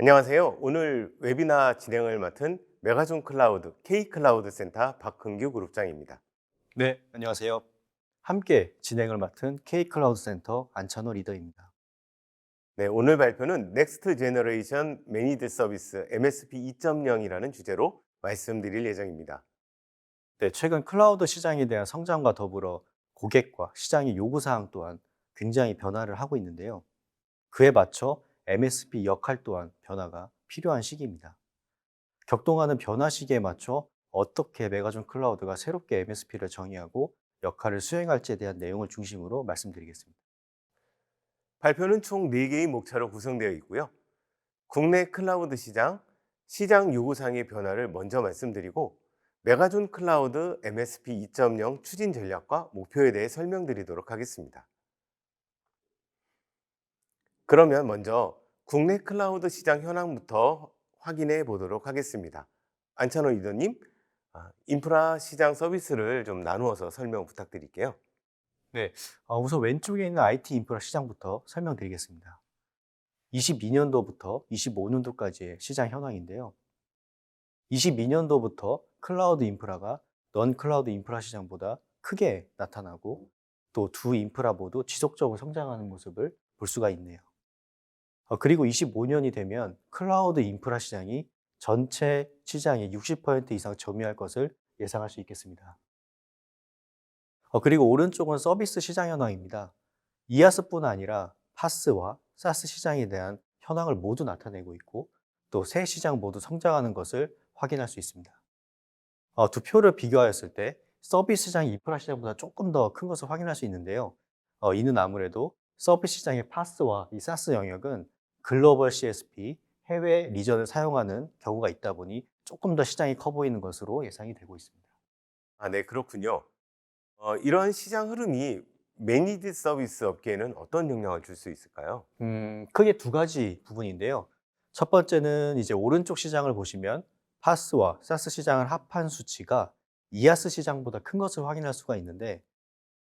안녕하세요. 오늘 웨비나 진행을 맡은 메가존 클라우드 K 클라우드 센터 박흥규 그룹장입니다. 네, 안녕하세요. 함께 진행을 맡은 K-클라우드 센터 안찬호 리더입니다. 네, 오늘 발표는 넥스트 제너레이션 매니드 서비스 MSP 2.0이라는 주제로 말씀드릴 예정입니다. 네, 최근 클라우드 시장에 대한 성장과 더불어 고객과 시장의 요구사항 또한 굉장히 변화를 하고 있는데요. 그에 맞춰 MSP 역할 또한 변화가 필요한 시기입니다. 격동하는 변화 시기에 맞춰 어떻게 메가존 클라우드가 새롭게 MSP를 정의하고 역할을 수행할지에 대한 내용을 중심으로 말씀드리겠습니다. 발표는 총 4개의 목차로 구성되어 있고요. 국내 클라우드 시장 요구사항의 변화를 먼저 말씀드리고 메가존 클라우드 MSP 2.0 추진 전략과 목표에 대해 설명드리도록 하겠습니다. 그러면 먼저 국내 클라우드 시장 현황부터 확인해 보도록 하겠습니다. 안찬호 리더님, 인프라 시장 서비스를 좀 나누어서 설명 부탁드릴게요. 네, 우선 왼쪽에 있는 IT 인프라 시장부터 설명드리겠습니다. 22년도부터 25년도까지의 시장 현황인데요. 22년도부터 클라우드 인프라가 넌 클라우드 인프라 시장보다 크게 나타나고 또 두 인프라 모두 지속적으로 성장하는 모습을 볼 수가 있네요. 그리고 25년이 되면 클라우드 인프라 시장이 전체 시장의 60% 이상 점유할 것을 예상할 수 있겠습니다. 그리고 오른쪽은 서비스 시장 현황입니다. 이아스뿐 아니라 파스와 사스 시장에 대한 현황을 모두 나타내고 있고 또 세 시장 모두 성장하는 것을 확인할 수 있습니다. 두 표를 비교하였을 때 서비스 시장이 인프라 시장보다 조금 더 큰 것을 확인할 수 있는데요. 이는 아무래도 서비스 시장의 파스와 이 사스 영역은 글로벌 CSP, 해외 리전을 사용하는 경우가 있다 보니 조금 더 시장이 커 보이는 것으로 예상이 되고 있습니다. 네, 그렇군요. 이런 시장 흐름이 매니드 서비스 업계에는 어떤 영향을 줄 수 있을까요? 크게 두 가지 부분인데요. 첫 번째는 이제 오른쪽 시장을 보시면 파스와 사스 시장을 합한 수치가 이아스 시장보다 큰 것을 확인할 수가 있는데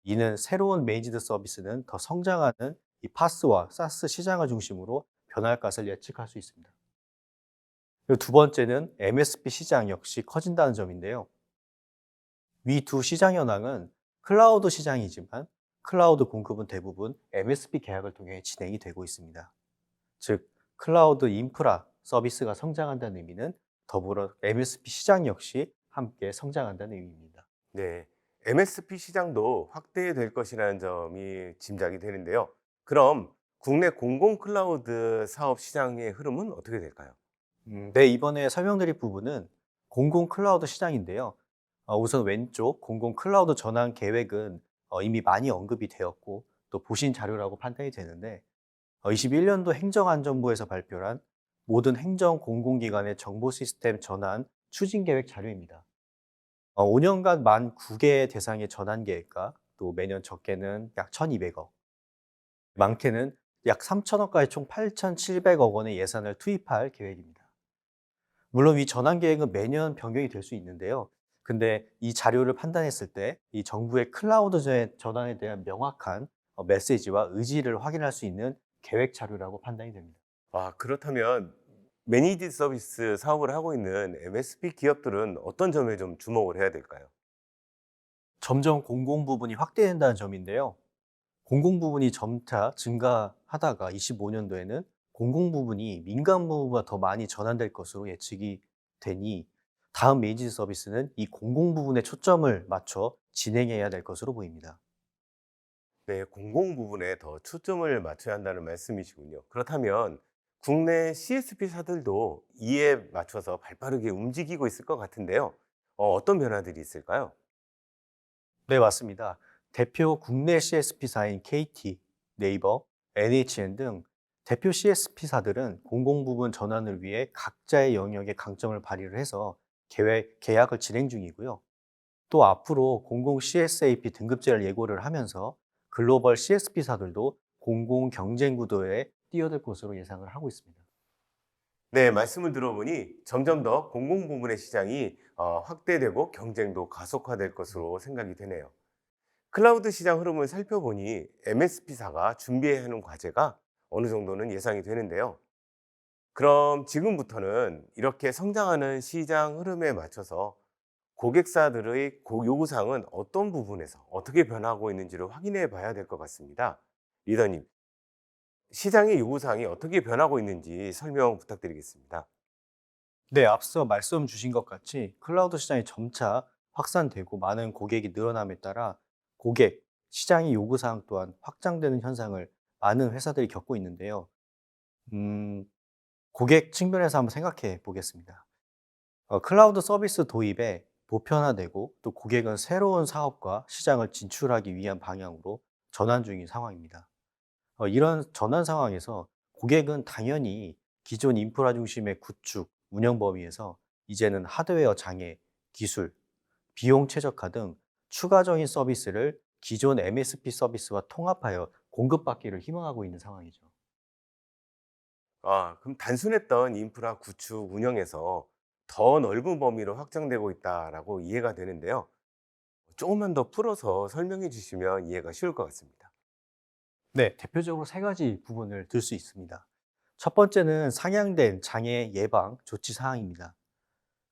이는 새로운 메이지드 서비스는 더 성장하는 이 파스와 사스 시장을 중심으로 변할 것을 예측할 수 있습니다. 그리고 두 번째는 MSP 시장 역시 커진다는 점인데요. 위 두 시장 현황은 클라우드 시장이지만 클라우드 공급은 대부분 MSP 계약을 통해 진행이 되고 있습니다. 즉, 클라우드 인프라 서비스가 성장한다는 의미는 더불어 MSP 시장 역시 함께 성장한다는 의미입니다. 네, MSP 시장도 확대될 것이라는 점이 짐작이 되는데요. 그럼 국내 공공 클라우드 사업 시장의 흐름은 어떻게 될까요? 네, 이번에 설명드릴 부분은 공공 클라우드 시장인데요. 우선 왼쪽 공공 클라우드 전환 계획은 이미 많이 언급이 되었고 또 보신 자료라고 판단이 되는데 21년도 행정안전부에서 발표한 모든 행정 공공기관의 정보 시스템 전환 추진 계획 자료입니다. 5년간 만 9개 대상의 전환 계획과 또 매년 적게는 약 1,200억, 많게는 약 3천억까지 총 8,700억 원의 예산을 투입할 계획입니다. 물론 이 전환 계획은 매년 변경이 될 수 있는데요. 근데 이 자료를 판단했을 때 이 정부의 클라우드 전환에 대한 명확한 메시지와 의지를 확인할 수 있는 계획 자료라고 판단이 됩니다. 그렇다면 매니지 서비스 사업을 하고 있는 MSP 기업들은 어떤 점에 좀 주목을 해야 될까요? 점점 공공 부분이 확대된다는 점인데요. 공공 부분이 점차 증가하다가 25년도에는 공공 부분이 민간 부분보다 더 많이 전환될 것으로 예측이 되니 다음 메이지 서비스는 이 공공 부분에 초점을 맞춰 진행해야 될 것으로 보입니다. 네, 공공 부분에 더 초점을 맞춰야 한다는 말씀이시군요. 그렇다면 국내 CSP사들도 이에 맞춰서 발빠르게 움직이고 있을 것 같은데요. 어떤 변화들이 있을까요? 네, 맞습니다. 대표 국내 CSP사인 KT, 네이버, NHN 등 대표 CSP사들은 공공 부분 전환을 위해 각자의 영역에 강점을 발휘를 해서 계약을 진행 중이고요. 또 앞으로 공공 CSAP 등급제를 예고를 하면서 글로벌 CSP사들도 공공 경쟁 구도에 뛰어들 것으로 예상을 하고 있습니다. 네, 말씀을 들어보니 점점 더 공공 부문의 시장이 확대되고 경쟁도 가속화될 것으로 생각이 되네요. 클라우드 시장 흐름을 살펴보니 MSP사가 준비해야 하는 과제가 어느 정도는 예상이 되는데요. 그럼 지금부터는 이렇게 성장하는 시장 흐름에 맞춰서 고객사들의 요구사항은 어떤 부분에서 어떻게 변하고 있는지를 확인해 봐야 될 것 같습니다. 리더님, 시장의 요구사항이 어떻게 변하고 있는지 설명 부탁드리겠습니다. 네, 앞서 말씀 주신 것 같이 클라우드 시장이 점차 확산되고 많은 고객이 늘어남에 따라 고객, 시장의 요구사항 또한 확장되는 현상을 많은 회사들이 겪고 있는데요. 음, 고객 측면에서 한번 생각해 보겠습니다. 클라우드 서비스 도입에 보편화되고 또 고객은 새로운 사업과 시장을 진출하기 위한 방향으로 전환 중인 상황입니다. 이런 전환 상황에서 고객은 당연히 기존 인프라 중심의 구축, 운영 범위에서 이제는 하드웨어 장애, 기술, 비용 최적화 등 추가적인 서비스를 기존 MSP 서비스와 통합하여 공급받기를 희망하고 있는 상황이죠. 그럼 단순했던 인프라 구축 운영에서 더 넓은 범위로 확장되고 있다라고 이해가 되는데요. 조금만 더 풀어서 설명해 주시면 이해가 쉬울 것 같습니다. 네, 대표적으로 세 가지 부분을 들 수 있습니다. 첫 번째는 상향된 장애 예방 조치 사항입니다.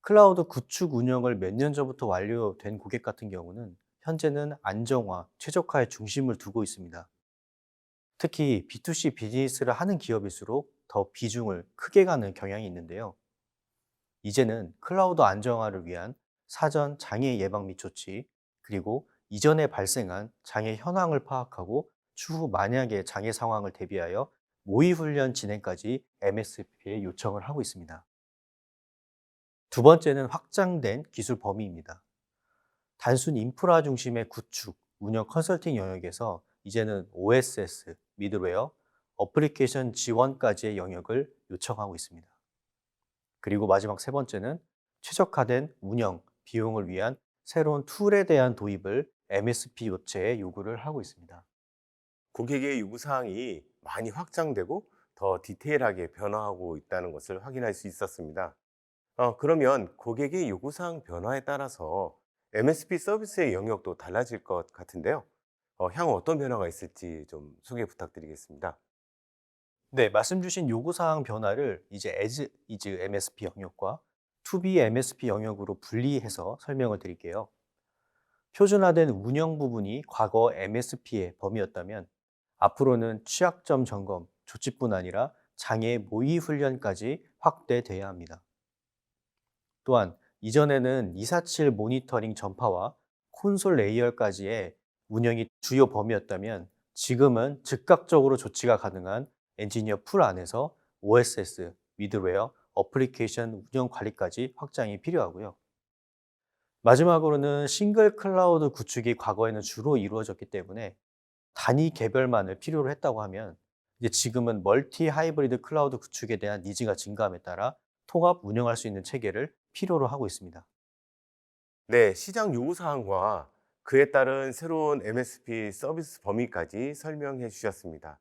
클라우드 구축 운영을 몇 년 전부터 완료된 고객 같은 경우는 현재는 안정화, 최적화에 중심을 두고 있습니다. 특히 B2C 비즈니스를 하는 기업일수록 더 비중을 크게 가는 경향이 있는데요. 이제는 클라우드 안정화를 위한 사전 장애 예방 및 조치, 그리고 이전에 발생한 장애 현황을 파악하고 추후 만약의 장애 상황을 대비하여 모의 훈련 진행까지 MSP에 요청을 하고 있습니다. 두 번째는 확장된 기술 범위입니다. 단순 인프라 중심의 구축, 운영 컨설팅 영역에서 이제는 OSS, 미드웨어, 어플리케이션 지원까지의 영역을 요청하고 있습니다. 그리고 마지막 세 번째는 최적화된 운영, 비용을 위한 새로운 툴에 대한 도입을 MSP 요체에 요구를 하고 있습니다. 고객의 요구사항이 많이 확장되고 더 디테일하게 변화하고 있다는 것을 확인할 수 있었습니다. 그러면 고객의 요구사항 변화에 따라서 MSP 서비스의 영역도 달라질 것 같은데요. 향후 어떤 변화가 있을지 좀 소개 부탁드리겠습니다. 네, 말씀 주신 요구사항 변화를 이제 as is MSP 영역과 to be MSP 영역으로 분리해서 설명을 드릴게요. 표준화된 운영 부분이 과거 MSP의 범위였다면 앞으로는 취약점 점검, 조치뿐 아니라 장애 모의 훈련까지 확대돼야 합니다. 또한 이전에는 247 모니터링 전파와 콘솔 레이어까지의 운영이 주요 범위였다면 지금은 즉각적으로 조치가 가능한 엔지니어 풀 안에서 OSS, 미드웨어, 어플리케이션 운영 관리까지 확장이 필요하고요. 마지막으로는 싱글 클라우드 구축이 과거에는 주로 이루어졌기 때문에 단위 개별만을 필요로 했다고 하면 이제 지금은 멀티 하이브리드 클라우드 구축에 대한 니즈가 증가함에 따라 통합 운영할 수 있는 체계를 필요로 하고 있습니다. 네, 시장 요구사항과 그에 따른 새로운 MSP 서비스 범위까지 설명해 주셨습니다.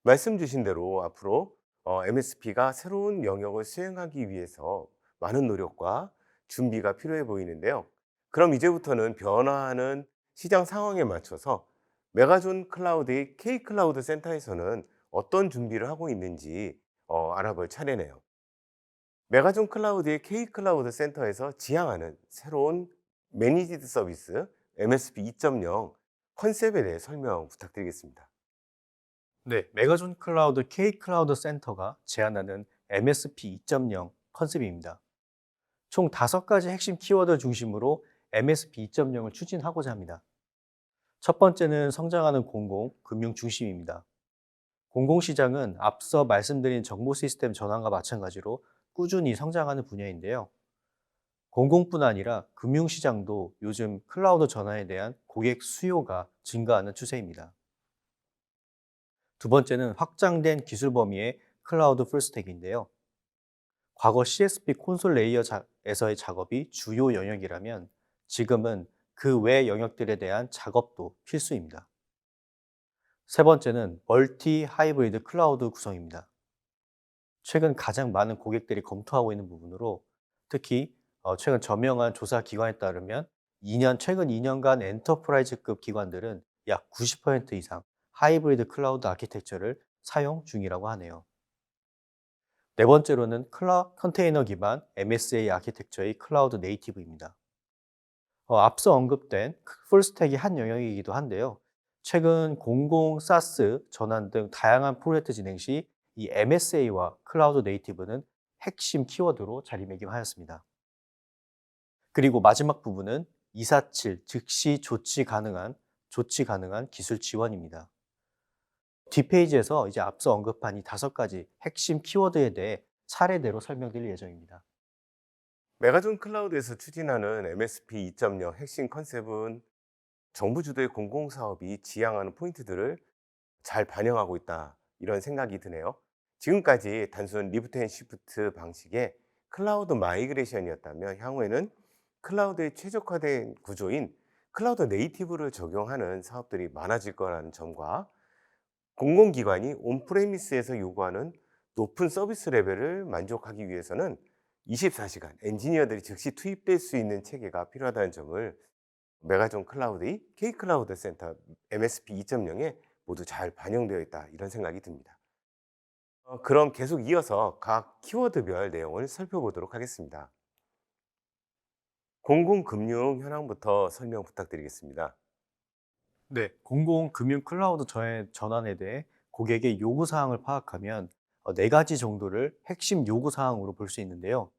말씀 주신 대로 앞으로 MSP가 새로운 영역을 수행하기 위해서 많은 노력과 준비가 필요해 보이는데요. 그럼 이제부터는 변화하는 시장 상황에 맞춰서 메가존 클라우드의 K 클라우드 센터에서는 어떤 준비를 하고 있는지 알아볼 차례네요. 메가존 클라우드의 K 클라우드 센터에서 지향하는 새로운 매니지드 서비스 MSP 2.0 컨셉에 대해 설명 부탁드리겠습니다. 네, 메가존 클라우드 K 클라우드 센터가 제안하는 MSP 2.0 컨셉입니다. 총 5가지 핵심 키워드 중심으로 MSP 2.0을 추진하고자 합니다. 첫 번째는 성장하는 공공, 금융 중심입니다. 공공시장은 앞서 말씀드린 정보 시스템 전환과 마찬가지로 꾸준히 성장하는 분야인데요. 공공뿐 아니라 금융시장도 요즘 클라우드 전환에 대한 고객 수요가 증가하는 추세입니다. 두 번째는 확장된 기술 범위의 클라우드 풀스택인데요. 과거 CSP 콘솔 레이어에서의 작업이 주요 영역이라면 지금은 그 외 영역들에 대한 작업도 필수입니다. 세 번째는 멀티 하이브리드 클라우드 구성입니다. 최근 가장 많은 고객들이 검토하고 있는 부분으로 특히 최근 저명한 조사 기관에 따르면 최근 2년간 엔터프라이즈급 기관들은 약 90% 이상 하이브리드 클라우드 아키텍처를 사용 중이라고 하네요. 네 번째로는 컨테이너 기반 MSA 아키텍처의 클라우드 네이티브입니다. 앞서 언급된 풀스택이 한 영역이기도 한데요. 최근 공공 사스 전환 등 다양한 프로젝트 진행 시 이 MSA와 클라우드 네이티브는 핵심 키워드로 자리매김하였습니다. 그리고 마지막 부분은 247 즉시 조치 가능한 기술 지원입니다. 뒷페이지에서 이제 앞서 언급한 이 5가지 핵심 키워드에 대해 차례대로 설명드릴 예정입니다. 메가존 클라우드에서 추진하는 MSP 2.0 핵심 컨셉은 정부 주도의 공공사업이 지향하는 포인트들을 잘 반영하고 있다. 이런 생각이 드네요. 지금까지 단순 리프트 앤 시프트 방식의 클라우드 마이그레이션이었다면 향후에는 클라우드에 최적화된 구조인 클라우드 네이티브를 적용하는 사업들이 많아질 거라는 점과 공공기관이 온프레미스에서 요구하는 높은 서비스 레벨을 만족하기 위해서는 24시간 엔지니어들이 즉시 투입될 수 있는 체계가 필요하다는 점을 메가존 클라우드의 K-클라우드 센터 MSP 2.0에 모두 잘 반영되어 있다 이런 생각이 듭니다. 그럼 계속 이어서 각 키워드별 내용을 살펴보도록 하겠습니다. 공공금융 현황부터 설명 부탁드리겠습니다. 네, 공공금융 클라우드 전환에 대해 고객의 요구사항을 파악하면 4가지 정도를 핵심 요구사항으로 볼 수 있는데요.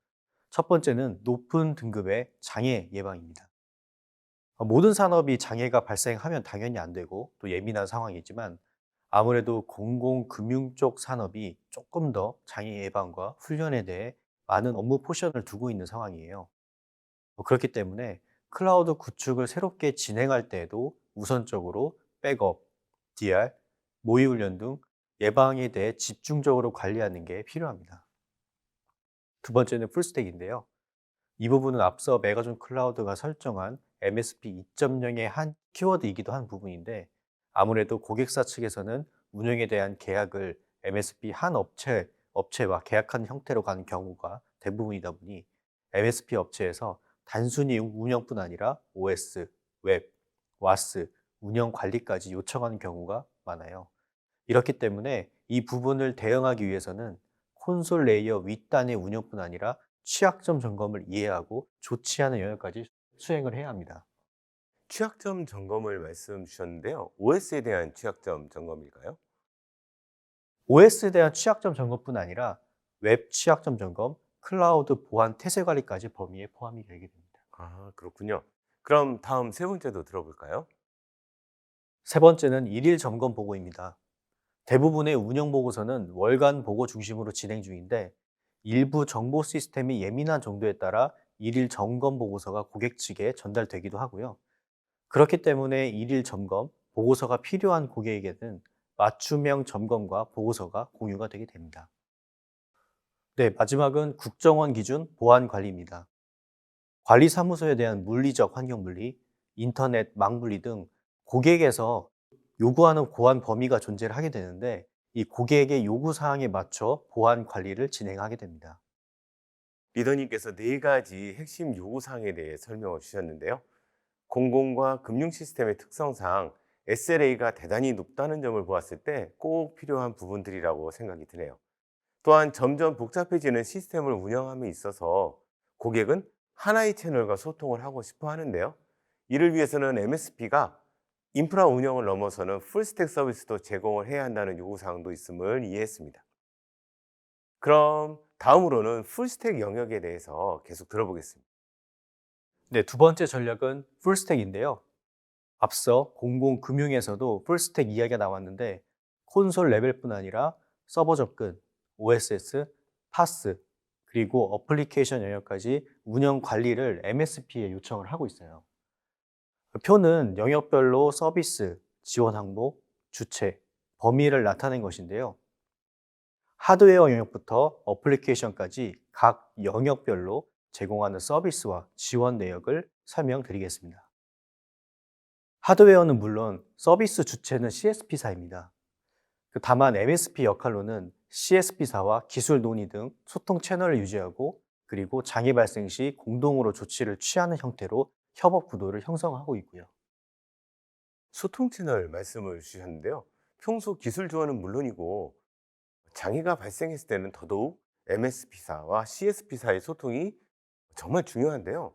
첫 번째는 높은 등급의 장애 예방입니다. 모든 산업이 장애가 발생하면 당연히 안 되고 또 예민한 상황이지만 아무래도 공공금융 쪽 산업이 조금 더 장애 예방과 훈련에 대해 많은 업무 포션을 두고 있는 상황이에요. 그렇기 때문에 클라우드 구축을 새롭게 진행할 때에도 우선적으로 백업, DR, 모의 훈련 등 예방에 대해 집중적으로 관리하는 게 필요합니다. 두 번째는 풀스택인데요. 이 부분은 앞서 메가존 클라우드가 설정한 MSP 2.0의 한 키워드이기도 한 부분인데 아무래도 고객사 측에서는 운영에 대한 계약을 MSP 한 업체와 계약하는 형태로 가는 경우가 대부분이다 보니 MSP 업체에서 단순히 운영뿐 아니라 OS, 웹, 와스, 운영 관리까지 요청하는 경우가 많아요. 이렇기 때문에 이 부분을 대응하기 위해서는 콘솔 레이어 윗단의 운영뿐 아니라 취약점 점검을 이해하고 조치하는 영역까지 수행을 해야 합니다. 취약점 점검을 말씀 주셨는데요. OS에 대한 취약점 점검일까요? OS에 대한 취약점 점검뿐 아니라 웹 취약점 점검, 클라우드 보안 태세 관리까지 범위에 포함이 되게 됩니다. 아, 그렇군요. 그럼 다음 세 번째도 들어볼까요? 세 번째는 일일 점검 보고입니다. 대부분의 운영 보고서는 월간 보고 중심으로 진행 중인데 일부 정보 시스템이 예민한 정도에 따라 일일 점검 보고서가 고객 측에 전달되기도 하고요. 그렇기 때문에 일일 점검, 보고서가 필요한 고객에게는 맞춤형 점검과 보고서가 공유가 되게 됩니다. 네, 마지막은 국정원 기준 보안 관리입니다. 관리사무소에 대한 물리적 환경 분리, 인터넷 망 분리 등 고객에서 요구하는 보안 범위가 존재를 하게 되는데 이 고객의 요구 사항에 맞춰 보안 관리를 진행하게 됩니다. 리더님께서 네 가지 핵심 요구사항에 대해 설명을 주셨는데요. 공공과 금융 시스템의 특성상 SLA가 대단히 높다는 점을 보았을 때 꼭 필요한 부분들이라고 생각이 드네요. 또한 점점 복잡해지는 시스템을 운영함에 있어서 고객은 하나의 채널과 소통을 하고 싶어 하는데요. 이를 위해서는 MSP가 인프라 운영을 넘어서는 풀스택 서비스도 제공을 해야 한다는 요구사항도 있음을 이해했습니다. 그럼 다음으로는 풀스택 영역에 대해서 계속 들어보겠습니다. 네, 두 번째 전략은 풀스택인데요. 앞서 공공금융에서도 풀스택 이야기가 나왔는데 콘솔 레벨뿐 아니라 서버 접근, OSS, 파스, 그리고 어플리케이션 영역까지 운영 관리를 MSP에 요청을 하고 있어요. 그 표는 영역별로 서비스, 지원 항목, 주체, 범위를 나타낸 것인데요. 하드웨어 영역부터 어플리케이션까지 각 영역별로 제공하는 서비스와 지원 내역을 설명드리겠습니다. 하드웨어는 물론 서비스 주체는 CSP사입니다. 다만 MSP 역할로는 CSP사와 기술 논의 등 소통 채널을 유지하고 그리고 장애 발생 시 공동으로 조치를 취하는 형태로 협업 구도를 형성하고 있고요. 소통 채널 말씀을 주셨는데요. 평소 기술 지원은 물론이고 장애가 발생했을 때는 더더욱 MSP사와 CSP사의 소통이 정말 중요한데요.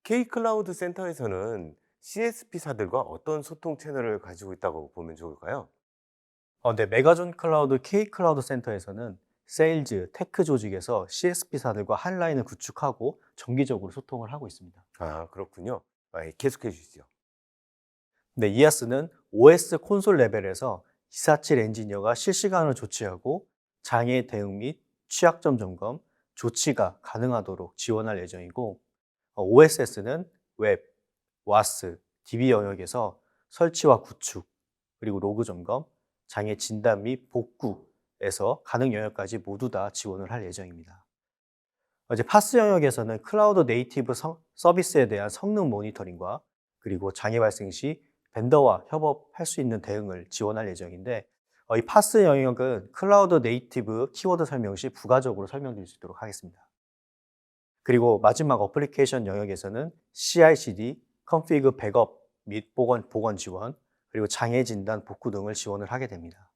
K클라우드 센터에서는 CSP사들과 어떤 소통 채널을 가지고 있다고 보면 좋을까요? 네, 메가존 클라우드 K 클라우드 센터에서는 세일즈, 테크 조직에서 CSP사들과 한 라인을 구축하고 정기적으로 소통을 하고 있습니다. 아, 그렇군요. 예, 계속해 주시죠. 네, 이아스는 OS 콘솔 레벨에서 247 엔지니어가 실시간으로 조치하고 장애 대응 및 취약점 점검, 조치가 가능하도록 지원할 예정이고, OSS는 웹, 와스, DB 영역에서 설치와 구축, 그리고 로그 점검, 장애 진단 및 복구에서 가능 영역까지 모두 다 지원을 할 예정입니다. 이제 파스 영역에서는 클라우드 네이티브 서비스에 대한 성능 모니터링과 그리고 장애 발생 시 벤더와 협업할 수 있는 대응을 지원할 예정인데, 이 파스 영역은 클라우드 네이티브 키워드 설명 시 부가적으로 설명드릴 수 있도록 하겠습니다. 그리고 마지막 어플리케이션 영역에서는 CI/CD, 컨피그 백업 및 복원 지원, 그리고 장애 진단 복구 등을 지원을 하게 됩니다.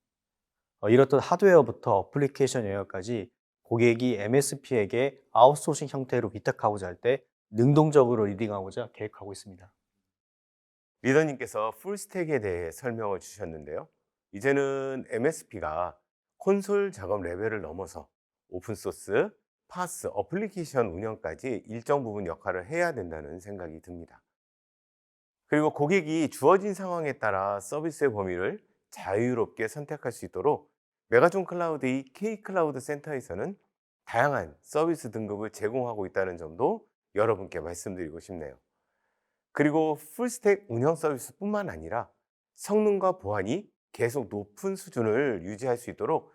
이렇듯 하드웨어부터 어플리케이션 영역까지 고객이 MSP에게 아웃소싱 형태로 위탁하고자 할 때 능동적으로 리딩하고자 계획하고 있습니다. 리더님께서 풀스택에 대해 설명을 주셨는데요. 이제는 MSP가 콘솔 작업 레벨을 넘어서 오픈소스, 파스, 어플리케이션 운영까지 일정 부분 역할을 해야 된다는 생각이 듭니다. 그리고 고객이 주어진 상황에 따라 서비스의 범위를 자유롭게 선택할 수 있도록 메가존 클라우드의 K클라우드 센터에서는 다양한 서비스 등급을 제공하고 있다는 점도 여러분께 말씀드리고 싶네요. 그리고 풀스택 운영 서비스뿐만 아니라 성능과 보안이 계속 높은 수준을 유지할 수 있도록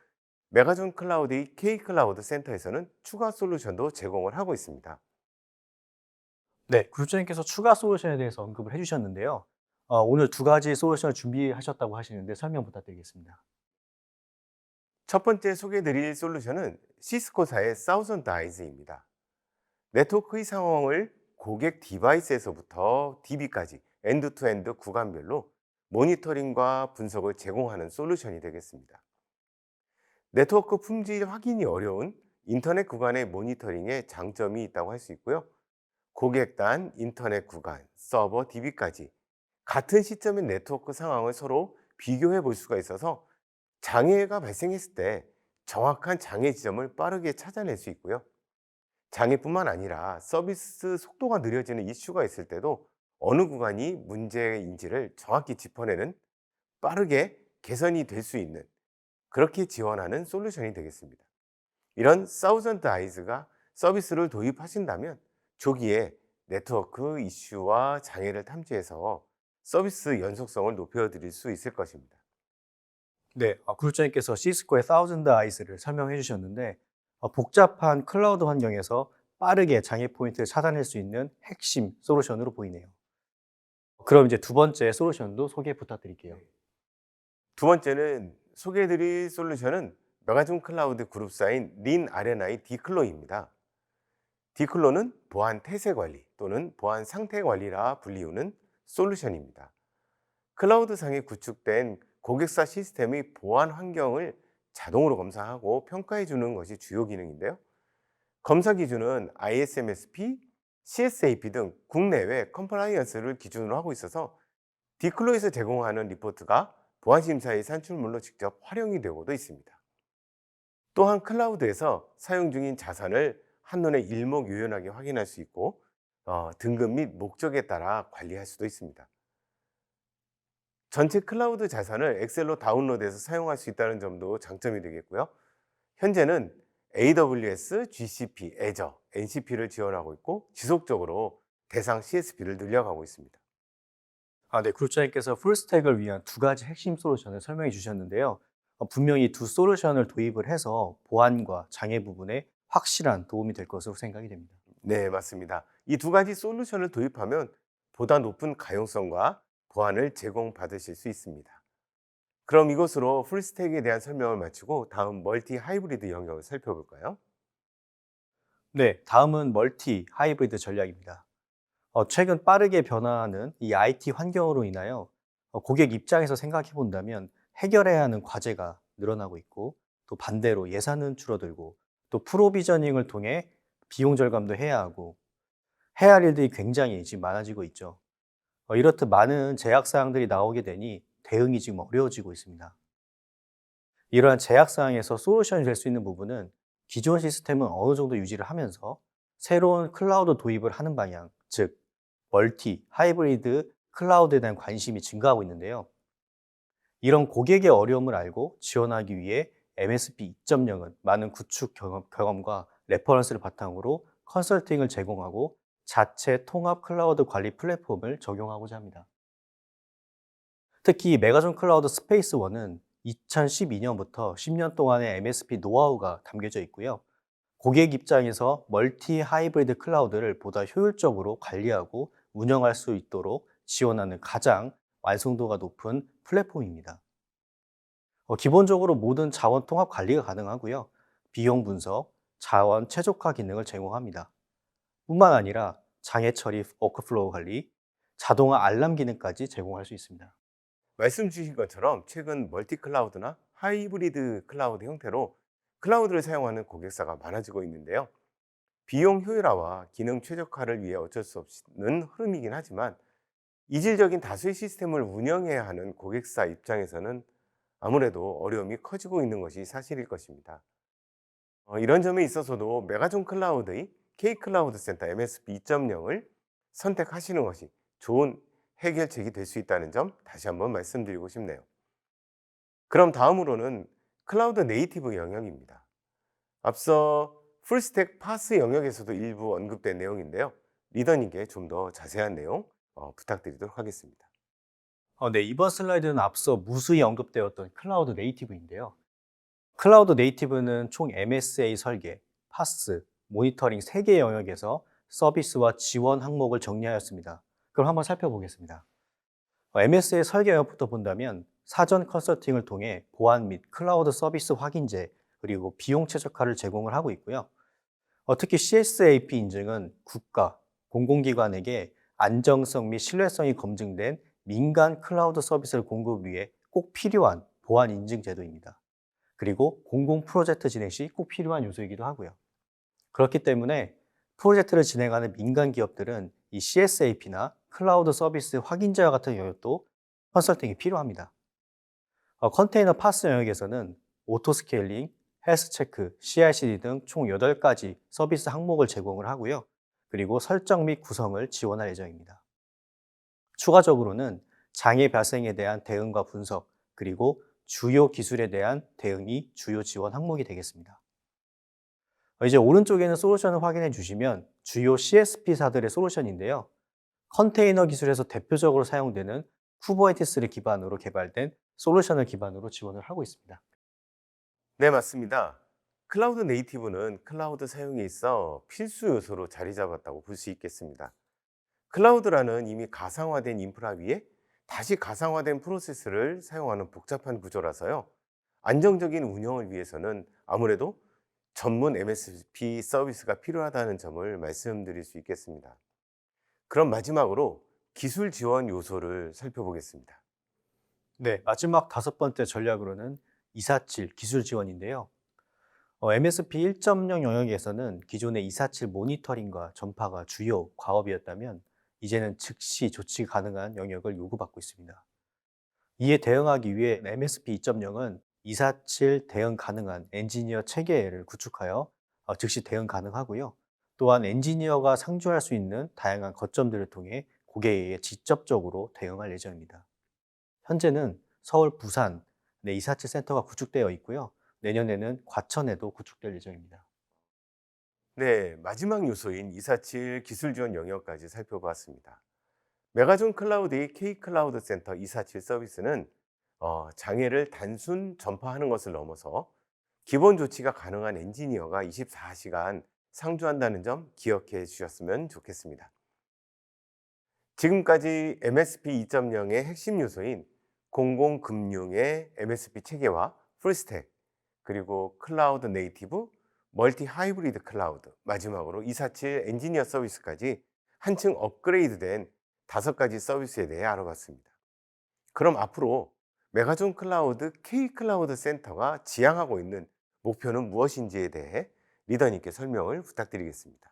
메가존 클라우드의 K클라우드 센터에서는 추가 솔루션도 제공을 하고 있습니다. 네, 그룹장님께서 추가 솔루션에 대해서 언급을 해주셨는데요. 오늘 두 가지 솔루션을 준비하셨다고 하시는데 설명 부탁드리겠습니다. 첫 번째 소개해드릴 솔루션은 시스코사의 사우전드 아이즈입니다. 네트워크의 상황을 고객 디바이스에서부터 DB까지 엔드투엔드 구간별로 모니터링과 분석을 제공하는 솔루션이 되겠습니다. 네트워크 품질 확인이 어려운 인터넷 구간의 모니터링에 장점이 있다고 할 수 있고요. 고객단, 인터넷 구간, 서버, DB까지 같은 시점의 네트워크 상황을 서로 비교해 볼 수가 있어서 장애가 발생했을 때 정확한 장애 지점을 빠르게 찾아낼 수 있고요. 장애뿐만 아니라 서비스 속도가 느려지는 이슈가 있을 때도 어느 구간이 문제인지를 정확히 짚어내는 빠르게 개선이 될 수 있는 그렇게 지원하는 솔루션이 되겠습니다. 이런 사우전드 아이즈가 서비스를 도입하신다면 조기에 네트워크 이슈와 장애를 탐지해서 서비스 연속성을 높여드릴 수 있을 것입니다. 네, 그룹장님께서 시스코의 사우전드 아이스를 설명해 주셨는데, 복잡한 클라우드 환경에서 빠르게 장애 포인트를 찾아낼 수 있는 핵심 솔루션으로 보이네요. 그럼 이제 두 번째 솔루션도 소개 부탁드릴게요. 두 번째는 소개해드릴 솔루션은 메가존 클라우드 그룹사인 린 아레나의 디클로입니다. 디클로는 보안 태세 관리 또는 보안 상태 관리라 불리우는 솔루션입니다. 클라우드상에 구축된 고객사 시스템의 보안 환경을 자동으로 검사하고 평가해 주는 것이 주요 기능인데요. 검사 기준은 ISMSP, CSAP 등 국내외 컴플라이언스를 기준으로 하고 있어서 디클로에서 제공하는 리포트가 보안 심사의 산출물로 직접 활용이 되고도 있습니다. 또한 클라우드에서 사용 중인 자산을 한눈에 일목요연하게 확인할 수 있고 등급 및 목적에 따라 관리할 수도 있습니다. 전체 클라우드 자산을 엑셀로 다운로드해서 사용할 수 있다는 점도 장점이 되겠고요. 현재는 AWS, GCP, Azure, NCP를 지원하고 있고 지속적으로 대상 CSP를 늘려가고 있습니다. 네, 그룹장님께서 풀스택을 위한 두 가지 핵심 솔루션을 설명해 주셨는데요. 분명히 두 솔루션을 도입을 해서 보안과 장애 부분에 확실한 도움이 될 것으로 생각이 됩니다. 네, 맞습니다. 이 두 가지 솔루션을 도입하면 보다 높은 가용성과 보안을 제공받으실 수 있습니다. 그럼 이것으로 풀스택에 대한 설명을 마치고 다음 멀티 하이브리드 영역을 살펴볼까요? 네, 다음은 멀티 하이브리드 전략입니다. 최근 빠르게 변화하는 이 IT 환경으로 인하여 고객 입장에서 생각해 본다면 해결해야 하는 과제가 늘어나고 있고, 또 반대로 예산은 줄어들고 또 프로비저닝을 통해 비용 절감도 해야 하고 해야 할 일들이 굉장히 지금 많아지고 있죠. 이렇듯 많은 제약 사항들이 나오게 되니 대응이 지금 어려워지고 있습니다. 이러한 제약 사항에서 솔루션이 될 수 있는 부분은 기존 시스템은 어느 정도 유지를 하면서 새로운 클라우드 도입을 하는 방향, 즉 멀티, 하이브리드 클라우드에 대한 관심이 증가하고 있는데요. 이런 고객의 어려움을 알고 지원하기 위해 MSP 2.0은 많은 구축 경험과 레퍼런스를 바탕으로 컨설팅을 제공하고 자체 통합 클라우드 관리 플랫폼을 적용하고자 합니다. 특히 메가존 클라우드 스페이스 1은 2012년부터 10년 동안의 MSP 노하우가 담겨져 있고요. 고객 입장에서 멀티 하이브리드 클라우드를 보다 효율적으로 관리하고 운영할 수 있도록 지원하는 가장 완성도가 높은 플랫폼입니다. 기본적으로 모든 자원 통합 관리가 가능하고요. 비용 분석, 자원 최적화 기능을 제공합니다. 뿐만 아니라 장애 처리, 워크플로우 관리, 자동화 알람 기능까지 제공할 수 있습니다. 말씀 주신 것처럼 최근 멀티 클라우드나 하이브리드 클라우드 형태로 클라우드를 사용하는 고객사가 많아지고 있는데요. 비용 효율화와 기능 최적화를 위해 어쩔 수 없는 흐름이긴 하지만 이질적인 다수의 시스템을 운영해야 하는 고객사 입장에서는 아무래도 어려움이 커지고 있는 것이 사실일 것입니다. 이런 점에 있어서도 메가존 클라우드의 K 클라우드 센터 MSP 2.0을 선택하시는 것이 좋은 해결책이 될 수 있다는 점 다시 한번 말씀드리고 싶네요. 그럼 다음으로는 클라우드 네이티브 영역입니다. 앞서 풀스택 파스 영역에서도 일부 언급된 내용인데요. 리더님께 좀 더 자세한 내용 부탁드리도록 하겠습니다. 네, 이번 슬라이드는 앞서 무수히 언급되었던 클라우드 네이티브인데요. 클라우드 네이티브는 총 MSA 설계, 파스, 모니터링 3개 영역에서 서비스와 지원 항목을 정리하였습니다. 그럼 한번 살펴보겠습니다. MSA 설계 영역부터 본다면 사전 컨설팅을 통해 보안 및 클라우드 서비스 확인제 그리고 비용 최적화를 제공을 하고 있고요. 특히 CSAP 인증은 국가, 공공기관에게 안정성 및 신뢰성이 검증된 민간 클라우드 서비스를 공급 위해 꼭 필요한 보안 인증 제도입니다. 그리고 공공 프로젝트 진행 시 꼭 필요한 요소이기도 하고요. 그렇기 때문에 프로젝트를 진행하는 민간 기업들은 이 CSAP나 클라우드 서비스 확인자와 같은 영역도 컨설팅이 필요합니다. 컨테이너 파스 영역에서는 오토스케일링, 헬스체크, CI/CD 등 총 8가지 서비스 항목을 제공을 하고요. 그리고 설정 및 구성을 지원할 예정입니다. 추가적으로는 장애 발생에 대한 대응과 분석, 그리고 주요 기술에 대한 대응이 주요 지원 항목이 되겠습니다. 이제 오른쪽에는 솔루션을 확인해 주시면 주요 CSP사들의 솔루션인데요. 컨테이너 기술에서 대표적으로 사용되는 쿠버네티스를 기반으로 개발된 솔루션을 기반으로 지원을 하고 있습니다. 네, 맞습니다. 클라우드 네이티브는 클라우드 사용에 있어 필수 요소로 자리 잡았다고 볼 수 있겠습니다. 클라우드라는 이미 가상화된 인프라 위에 다시 가상화된 프로세스를 사용하는 복잡한 구조라서요. 안정적인 운영을 위해서는 아무래도 전문 MSP 서비스가 필요하다는 점을 말씀드릴 수 있겠습니다. 그럼 마지막으로 기술 지원 요소를 살펴보겠습니다. 네, 마지막 5번째 전략으로는 247 기술 지원인데요. MSP 1.0 영역에서는 기존의 247 모니터링과 전파가 주요 과업이었다면 이제는 즉시 조치 가능한 영역을 요구받고 있습니다. 이에 대응하기 위해 MSP 2.0은 247 대응 가능한 엔지니어 체계를 구축하여 즉시 대응 가능하고요. 또한 엔지니어가 상주할 수 있는 다양한 거점들을 통해 고객에게 직접적으로 대응할 예정입니다. 현재는 서울, 부산 내 247 센터가 구축되어 있고요. 내년에는 과천에도 구축될 예정입니다. 네, 마지막 요소인 247 기술 지원 영역까지 살펴봤습니다. 메가존 클라우드의 K 클라우드 센터 247 서비스는 장애를 단순 전파하는 것을 넘어서 기본 조치가 가능한 엔지니어가 24시간 상주한다는 점 기억해 주셨으면 좋겠습니다. 지금까지 MSP 2.0의 핵심 요소인 공공금융의 MSP 체계와 풀스택, 그리고 클라우드 네이티브, 멀티 하이브리드 클라우드, 마지막으로 247 엔지니어 서비스까지 한층 업그레이드된 5가지 서비스에 대해 알아봤습니다. 그럼 앞으로 메가존 클라우드 K 클라우드 센터가 지향하고 있는 목표는 무엇인지에 대해 리더님께 설명을 부탁드리겠습니다.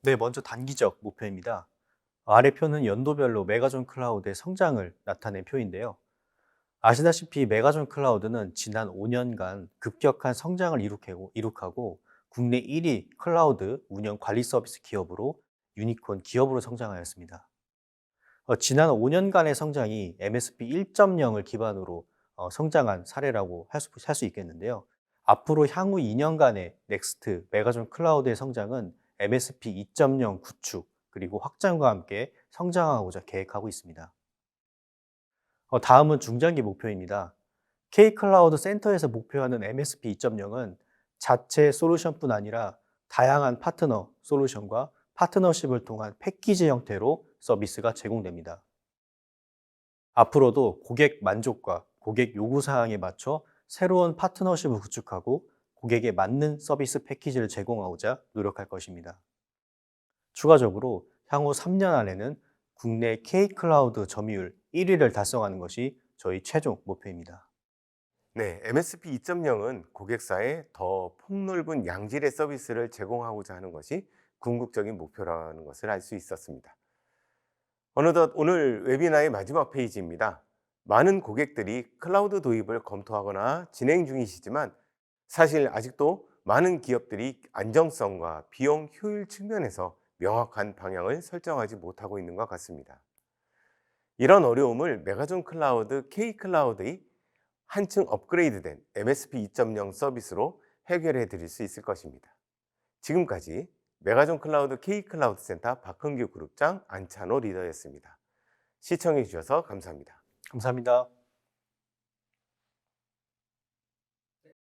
네, 먼저 단기적 목표입니다. 아래 표는 연도별로 메가존 클라우드의 성장을 나타낸 표인데요. 아시다시피 메가존 클라우드는 지난 5년간 급격한 성장을 이룩하고 국내 1위 클라우드 운영 관리 서비스 기업으로 유니콘 기업으로 성장하였습니다. 지난 5년간의 성장이 MSP 1.0을 기반으로 성장한 사례라고 할 수 있겠는데요. 앞으로 향후 2년간의 넥스트 메가존 클라우드의 성장은 MSP 2.0 구축 그리고 확장과 함께 성장하고자 계획하고 있습니다. 다음은 중장기 목표입니다. K-클라우드 센터에서 목표하는 MSP 2.0은 자체 솔루션뿐 아니라 다양한 파트너 솔루션과 파트너십을 통한 패키지 형태로 서비스가 제공됩니다. 앞으로도 고객 만족과 고객 요구사항에 맞춰 새로운 파트너십을 구축하고 고객에 맞는 서비스 패키지를 제공하고자 노력할 것입니다. 추가적으로 향후 3년 안에는 국내 K-클라우드 점유율 1위를 달성하는 것이 저희 최종 목표입니다. 네, MSP 2.0은 고객사에 더 폭넓은 양질의 서비스를 제공하고자 하는 것이 궁극적인 목표라는 것을 알 수 있었습니다. 어느덧 오늘 웨비나의 마지막 페이지입니다. 많은 고객들이 클라우드 도입을 검토하거나 진행 중이시지만 사실 아직도 많은 기업들이 안정성과 비용 효율 측면에서 명확한 방향을 설정하지 못하고 있는 것 같습니다. 이런 어려움을 메가존 클라우드 K 클라우드의 한층 업그레이드된 MSP 2.0 서비스로 해결해 드릴 수 있을 것입니다. 지금까지 메가존 클라우드 K 클라우드 센터 박흥규 그룹장 안찬호 리더였습니다. 시청해 주셔서 감사합니다. 감사합니다.